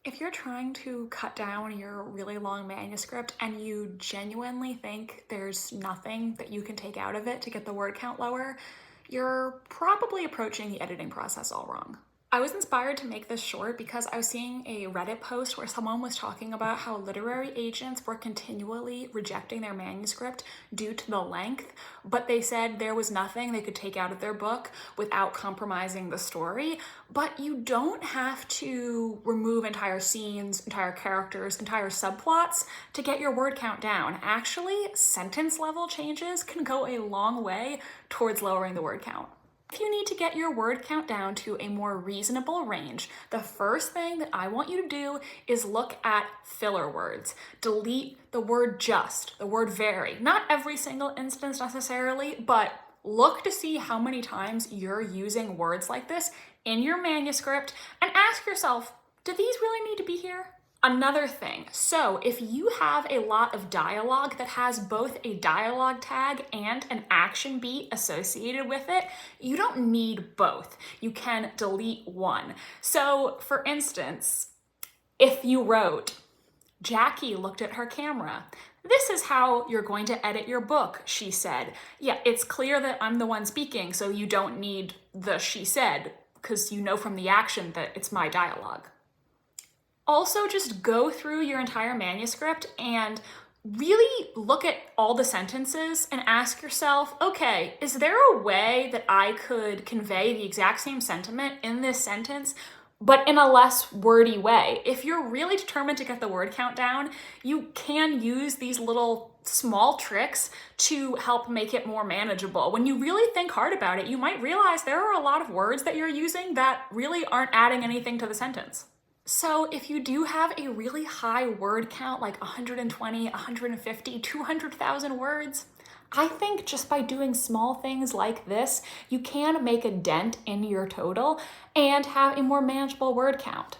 If you're trying to cut down your really long manuscript and you genuinely think there's nothing that you can take out of it to get the word count lower, you're probably approaching the editing process all wrong. I was inspired to make this short because I was seeing a Reddit post where someone was talking about how literary agents were continually rejecting their manuscript due to the length, but they said there was nothing they could take out of their book without compromising the story. But you don't have to remove entire scenes, entire characters, entire subplots to get your word count down. Actually, sentence level changes can go a long way towards lowering the word count. If you need to get your word count down to a more reasonable range, the first thing that I want you to do is look at filler words. Delete the word just, the word very. Not every single instance necessarily, but look to see how many times you're using words like this in your manuscript and ask yourself, do these really need to be here? Another thing, so if you have a lot of dialogue that has both a dialogue tag and an action beat associated with it, you don't need both. You can delete one. So for instance, if you wrote, Jackie looked at her camera. This is how you're going to edit your book, she said. Yeah, it's clear that I'm the one speaking, so you don't need the she said, because you know from the action that it's my dialogue. Also, just go through your entire manuscript and really look at all the sentences and ask yourself, okay, is there a way that I could convey the exact same sentiment in this sentence, but in a less wordy way? If you're really determined to get the word count down, you can use these little small tricks to help make it more manageable. When you really think hard about it, you might realize there are a lot of words that you're using that really aren't adding anything to the sentence. So if you do have a really high word count, like 120, 150, 200,000 words, I think just by doing small things like this, you can make a dent in your total and have a more manageable word count.